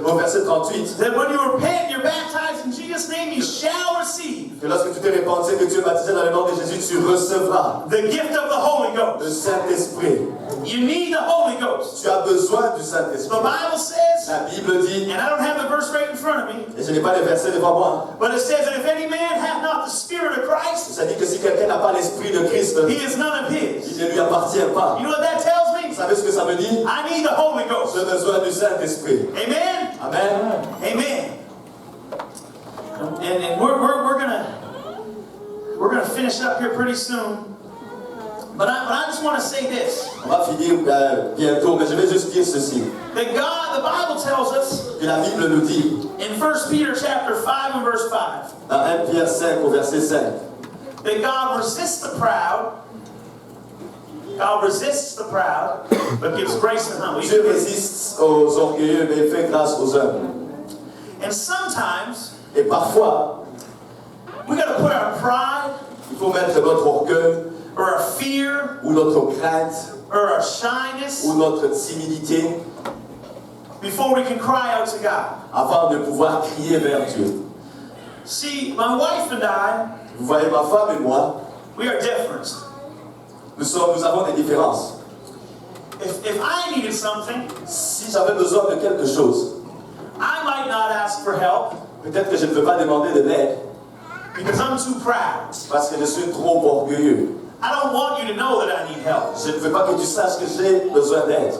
S4: au verset 38
S2: that when you repent, you're baptized in Jesus' name, you shall receive
S4: que lorsque tu t'es répandu, que tu es baptisé dans le nom de Jésus, tu recevras
S2: the gift of the Holy
S4: le
S2: Ghost.
S4: Saint-Esprit.
S2: You need the Holy Ghost.
S4: Tu as besoin du
S2: The
S4: Saint-Esprit.
S2: Bible says,
S4: La Bible dit,
S2: and I don't have the verse right in front of me,
S4: et je n'ai pas les versets devant moi,
S2: but it says that if any man hath not the Spirit of Christ,
S4: ça dit que si quelqu'un n'a pas l'Esprit de Christ,
S2: he is none of his.
S4: il ne lui appartient pas.
S2: You know what that tells me?
S4: Vous savez ce que ça me dit?
S2: I need the Holy Ghost.
S4: J'ai besoin du Saint-Esprit.
S2: Amen?
S4: Amen.
S2: Amen. And we're gonna finish up here pretty soon. But I just want to say this.
S4: On va finir bientôt, mais je vais juste dire ceci.
S2: That God, the Bible tells us
S4: Que la Bible nous dit,
S2: in 1 Peter chapter 5 and verse 5,
S4: dans 1 Pierre 5 au verset 5,
S2: that God resists the proud. God resists the proud, but gives grace to the humble.
S4: Dieu résiste aux orgueilleux, mais il fait grâce aux humbles.
S2: And sometimes
S4: Et parfois,
S2: we got to put our pride
S4: il faut mettre notre orgueil,
S2: or our fear
S4: ou notre crainte,
S2: or our shyness
S4: ou notre timidité,
S2: before we can cry out to God.
S4: avant de pouvoir crier vers Dieu.
S2: See, my wife and I,
S4: Vous voyez, ma femme et moi,
S2: we are different.
S4: nous avons des différences.
S2: If I needed something,
S4: Si j'avais besoin de quelque chose,
S2: I might not ask for help
S4: peut-être que je ne peux pas demander de l'aide,
S2: because I'm too proud.
S4: parce que je suis trop orgueilleux.
S2: I don't want you to know that I need help.
S4: Je ne veux pas que tu saches que j'ai besoin d'aide.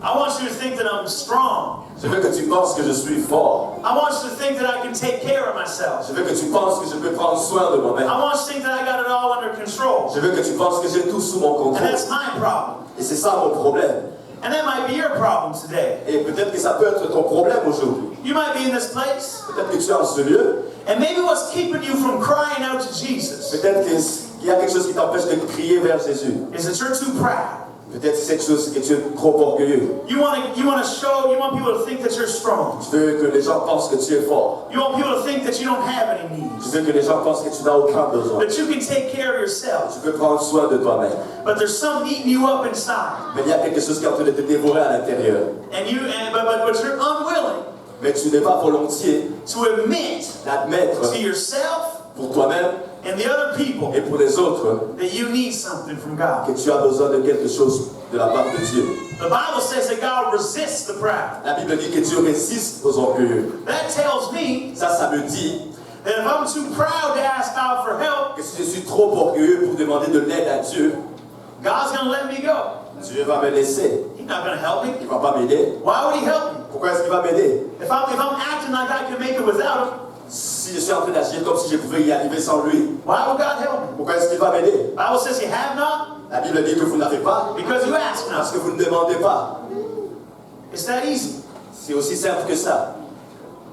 S2: I want you to think that I'm strong.
S4: Je veux que tu penses que je suis fort.
S2: I want you to think that I can take care of myself.
S4: Je veux que tu penses que je peux prendre soin de moi-même.
S2: I want you to think that I got it all under control.
S4: Je veux que tu penses que j'ai tout sous mon
S2: And
S4: contrôle.
S2: that's my problem.
S4: Et c'est ça mon problème.
S2: And that might be your problem today.
S4: Et peut-être que ça peut être ton problème aujourd'hui.
S2: You might be in this place,
S4: Peut-être que tu es en ce lieu.
S2: and maybe what's keeping you from crying out to Jesus
S4: Peut-être qu'il y a quelque chose qui t'empêche de crier vers Jésus.
S2: is that you're too proud.
S4: Peut-être que c'est quelque chose que tu es trop orgueilleux.
S2: You want people to think that you're strong.
S4: Tu veux que les gens pensent que tu es fort.
S2: You want people to think that you don't have any
S4: Tu
S2: needs.
S4: veux que les gens pensent que tu n'as aucun besoin.
S2: That you can take care of yourself.
S4: Tu peux prendre soin de toi-même.
S2: But there's something eating you up inside.
S4: Mais il y a quelque chose qui est en train de te dévorer à l'intérieur.
S2: But you're unwilling
S4: Mais tu n'es pas volontiers
S2: to admit
S4: d'admettre
S2: to yourself
S4: pour toi-même
S2: and the other people
S4: et pour les autres
S2: that you need something from God.
S4: que tu as besoin de quelque chose de la part de Dieu.
S2: The Bible says that God resists the proud.
S4: La Bible dit que Dieu résiste aux orgueilleux.
S2: That tells me
S4: Ça me dit
S2: that if I'm too proud to ask God for help,
S4: que si je suis trop orgueilleux pour demander de l'aide à Dieu,
S2: God's going to let me go.
S4: Dieu va me laisser.
S2: He's not going to help me.
S4: Il ne va pas m'aider.
S2: Why would He help me?
S4: Pourquoi est-ce qu'il va m'aider?
S2: If I'm acting like I can make it without Him,
S4: Si je suis en train d'agir comme si je pouvais y arriver sans lui,
S2: why would God help me?
S4: pourquoi est-ce qu'il va m'aider?
S2: The Bible says you have not
S4: La Bible dit que vous n'avez pas
S2: because you ask
S4: parce
S2: not.
S4: que vous ne demandez pas.
S2: It's that easy.
S4: C'est aussi simple que ça.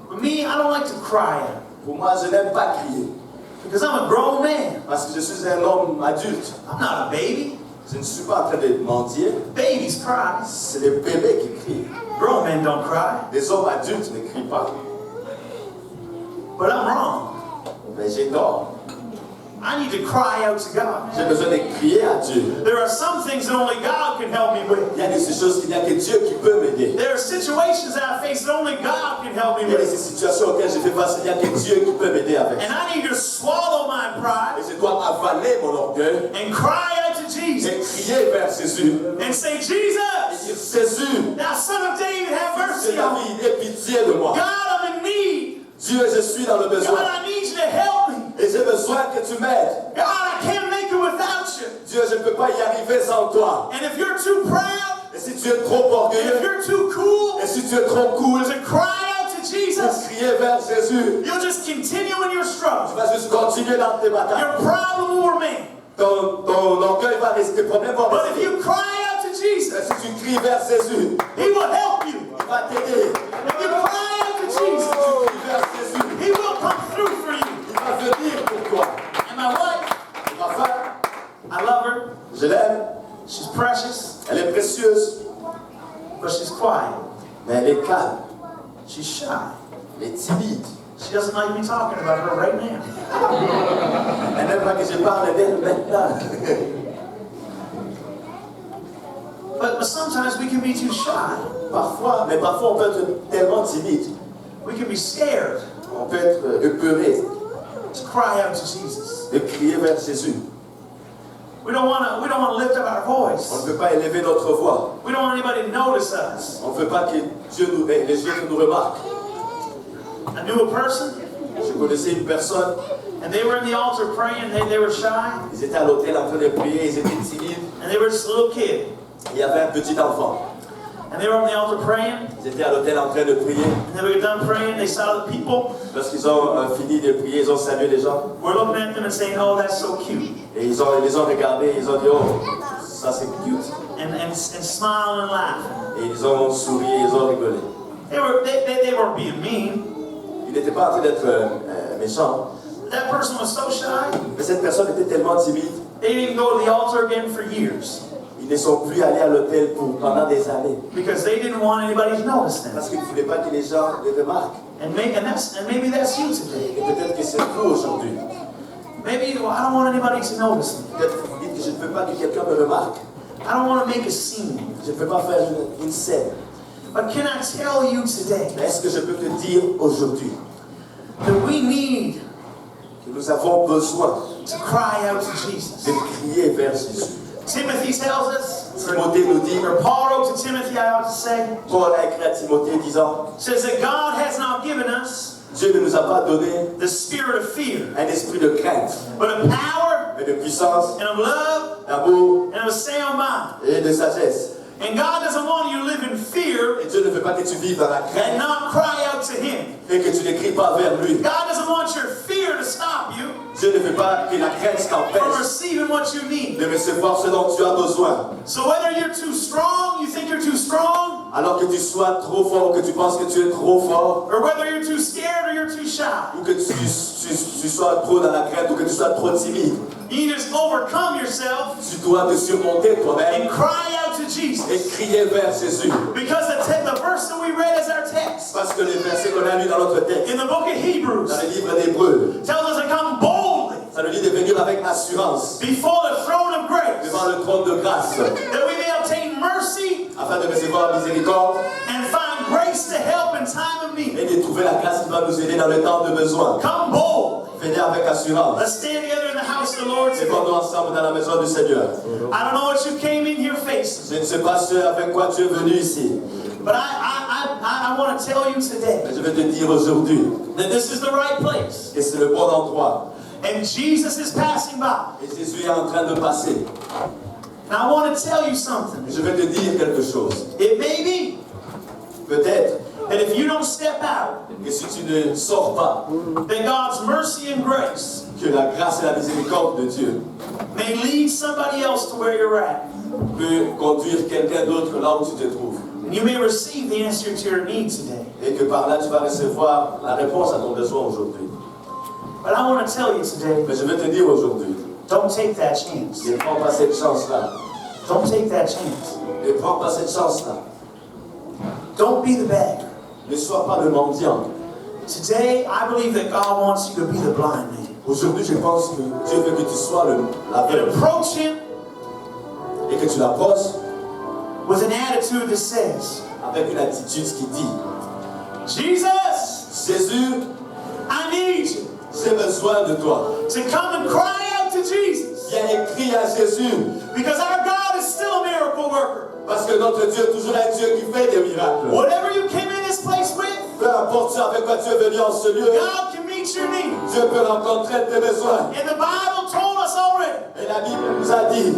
S2: For me, I don't like to cry out
S4: Pour moi, je n'aime pas crier
S2: because I'm a grown man.
S4: parce que je suis un homme adulte.
S2: I'm not a baby.
S4: Je ne suis pas en train de mentir.
S2: Babies cry.
S4: C'est les bébés qui crient.
S2: Grown men don't cry.
S4: Les hommes adultes ne crient pas.
S2: But I'm wrong.
S4: Mais j'ai tort.
S2: I need to cry out to God.
S4: J'ai besoin de crier à Dieu.
S2: There are some things that only God can help me with.
S4: Il y a des choses qu'il n'y a que Dieu qui peut m'aider.
S2: There are situations that I face that only God can help me
S4: Il y a des
S2: with.
S4: situations auxquelles je fais face, il n'y a que Dieu qui peut m'aider avec.
S2: And I need to swallow my
S4: Et
S2: pride
S4: je dois avaler mon orgueil
S2: and cry out to
S4: et
S2: Jesus
S4: crier vers Jésus.
S2: and say,
S4: Et
S2: Jesus,
S4: dire, Jésus,
S2: now son of David, have
S4: c'est
S2: mercy
S4: la
S2: on me.
S4: vie, aie pitié de moi.
S2: God, I'm in need.
S4: Dieu, je suis dans le
S2: God,
S4: besoin.
S2: I need you to help me.
S4: Et j'ai besoin que tu m'aides.
S2: God, I can't make it without you.
S4: Dieu, je ne peux pas y arriver sans toi.
S2: And if you're too proud,
S4: Et si tu es trop
S2: if
S4: orgueilleux,
S2: you're too cool
S4: et si tu es trop cool
S2: to cry out to
S4: pour
S2: Jesus,
S4: crier vers Jésus,
S2: you'll just continue in your
S4: tu
S2: struggle.
S4: vas juste continuer dans tes batailles.
S2: Your problem will remain.
S4: Ton orgueil va rester, tes problèmes vont
S2: But if
S4: rester.
S2: you cry out to
S4: Mais
S2: Jesus,
S4: si tu cries vers Jésus,
S2: He will help you.
S4: il va t'aider.
S2: If you cry out to
S4: Si
S2: Jesus,
S4: tu cries vers Jésus,
S2: He will come through for you.
S4: il va venir pour toi.
S2: And my wife,
S4: Et ma femme,
S2: I love her.
S4: je l'aime,
S2: She's precious,
S4: elle est précieuse,
S2: but she's quiet.
S4: mais elle est calme,
S2: She's shy.
S4: elle est timide.
S2: She doesn't like me talking about her right now.
S4: Elle n'aime pas que je parle d'elle maintenant.
S2: But sometimes we can be too shy.
S4: Parfois on peut être tellement timide.
S2: We can be scared
S4: On peut être épeuré
S2: to cry out to Jesus.
S4: de crier vers Jésus.
S2: We don't want to lift up our
S4: On
S2: voice.
S4: ne peut pas élever notre voix.
S2: We don't want anybody to notice us.
S4: On ne veut pas que les autres nous remarquent.
S2: I knew a person,
S4: Je connaissais une personne,
S2: and they were in the altar praying. They were shy,
S4: ils étaient à l'hôtel en train de prier, ils étaient timides.
S2: and they were just a little kid.
S4: Il y avait un petit enfant.
S2: And they were on the altar praying.
S4: Ils étaient à l'hôtel en train de prier.
S2: And they were done praying. They saw the people.
S4: Lorsqu'ils ont fini de prier, ils ont salué les gens.
S2: We're looking at them and saying, "Oh, that's so cute,"
S4: Et ils les ont regardés, ils ont dit, oh, ça c'est cute.
S2: and smiling and laughing.
S4: Et ils ont souri, ils ont rigolé.
S2: They weren't being mean.
S4: Ils n'étaient pas en train d'être méchants.
S2: That person was so shy.
S4: Mais cette personne était tellement timide,
S2: They didn't go to the altar again for years
S4: ils ne sont plus allés à l'hôtel pendant des années.
S2: because they didn't want anybody to notice them.
S4: Parce qu'ils ne voulaient pas que les gens les remarquent.
S2: And maybe that's you today.
S4: Et peut-être que c'est vous aujourd'hui.
S2: Maybe I don't want anybody to notice me.
S4: Peut-être que vous dites que je ne veux pas que quelqu'un me remarque.
S2: I don't want to make a scene.
S4: Je ne peux pas faire une scène.
S2: But can I tell you today
S4: Mais est-ce que je peux te dire aujourd'hui
S2: that we need
S4: que nous avons besoin
S2: to cry out to Jesus?
S4: de crier vers Jésus?
S2: Timothy tells us,
S4: Timothée nous dit,
S2: or Paul wrote to Timothy, I ought to say,
S4: Paul a écrit à Timothée disant,
S2: says that God has not given us
S4: Dieu ne nous a pas donné
S2: the spirit of fear,
S4: un esprit de crainte,
S2: but of power
S4: mais de puissance,
S2: and of love
S4: d'amour
S2: and of a sound mind.
S4: et de sagesse.
S2: And God doesn't want you to live in fear
S4: Et Dieu ne veut pas que tu vives dans la
S2: and
S4: crainte
S2: not cry out to Him.
S4: et que tu ne cries pas vers lui.
S2: God doesn't want your fear to stop you
S4: Dieu ne veut pas que la crainte
S2: from
S4: t'empêche
S2: receiving what you need.
S4: de recevoir ce dont tu as besoin.
S2: So whether you're too strong, you think you're too strong,
S4: Alors que tu sois trop fort ou que tu penses que tu es trop fort,
S2: or whether you're too scared or you're too shy,
S4: ou que tu sois trop dans la crainte ou que tu sois trop timide,
S2: you need to overcome yourself
S4: tu dois te surmonter toi-même
S2: and cry out to
S4: et
S2: Jesus.
S4: crier vers Jésus.
S2: Because the verse that we read as our text
S4: Parce que les versets qu'on a lus dans notre texte,
S2: in the book of Hebrews
S4: dans le livre d'Hébreux,
S2: tells us to come boldly
S4: ça nous dit de venir avec assurance
S2: before the throne of grace,
S4: devant le trône de grâce,
S2: that we may obtain mercy
S4: afin de recevoir miséricorde
S2: and find grace to help in time of need.
S4: et de trouver la grâce qui va nous aider dans le temps de besoin.
S2: Come bold.
S4: Venez avec assurance.
S2: Let's stand together in the house of the Lord
S4: Et
S2: today.
S4: vendons ensemble dans la maison du Seigneur.
S2: I don't know what you came in here facing,
S4: Je ne sais pas ce avec quoi tu es venu ici,
S2: but I want to tell you today
S4: mais je vais te dire aujourd'hui
S2: that this is the right place.
S4: que c'est le bon endroit.
S2: And Jesus is passing by.
S4: Et Jésus est en train de passer.
S2: And I want to tell you something.
S4: Je vais te dire quelque chose.
S2: It may be
S4: Peut-être
S2: that if you don't step out,
S4: que si tu ne sors pas,
S2: that God's mercy and grace
S4: que la grâce et la miséricorde de Dieu
S2: may lead somebody else to where you're at.
S4: peut conduire quelqu'un d'autre là où tu te trouves.
S2: And you may receive the answer to your need today.
S4: Et que par là tu vas recevoir la réponse à ton besoin aujourd'hui.
S2: But I want to tell you today,
S4: Mais je vais te dire aujourd'hui,
S2: don't take that chance.
S4: ne prends pas cette chance-là.
S2: Don't take that chance.
S4: Ne prends pas cette chance-là.
S2: Don't be the beggar.
S4: Ne sois pas le mendiant.
S2: Today, I believe that God wants you to be the blind man.
S4: Aujourd'hui, je pense que Dieu veut que tu sois
S2: And
S4: l'aveugle
S2: approach Him
S4: et que tu l'approches
S2: with an attitude that says,
S4: avec une attitude qui dit,
S2: Jesus,
S4: Jésus,
S2: I need you.
S4: j'ai besoin de toi.
S2: To come and cry out to Jesus.
S4: Viens et crie à Jésus,
S2: Because our God is still a miracle worker.
S4: parce que notre Dieu est toujours un Dieu qui fait des miracles.
S2: Whatever you came in this place with,
S4: Peu importe ce avec quoi tu es venu en ce lieu,
S2: God can meet your need.
S4: Dieu peut rencontrer tes besoins.
S2: And the Bible told us already
S4: Et la Bible nous a dit,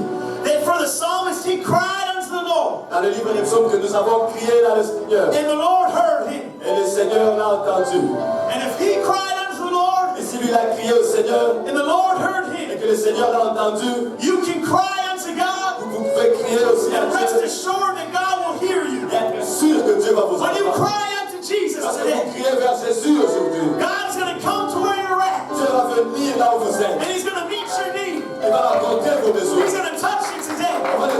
S2: that for the psalmist, he cried unto the Lord.
S4: dans le livre des psaumes, que nous avons crié dans le Seigneur.
S2: And the Lord heard him.
S4: Et le Seigneur l'a entendu.
S2: And if he cried unto the Lord,
S4: Et si lui a crié au Seigneur,
S2: and the Lord heard
S4: et
S2: him,
S4: que le Seigneur l'a entendu,
S2: you can cry unto God
S4: vous pouvez crier aussi à
S2: and rest
S4: Dieu.
S2: assured that God will hear you.
S4: Et être sûr que Dieu va vous
S2: When you
S4: entendre.
S2: cry out to Jesus
S4: Parce que vous
S2: today,
S4: criez vers Jésus aujourd'hui.
S2: God's going to come to where you're at.
S4: Dieu va venir là où vous êtes.
S2: And He's going to meet your need.
S4: Il va rencontrer vos besoins.
S2: He's going to touch you today.
S4: Il va te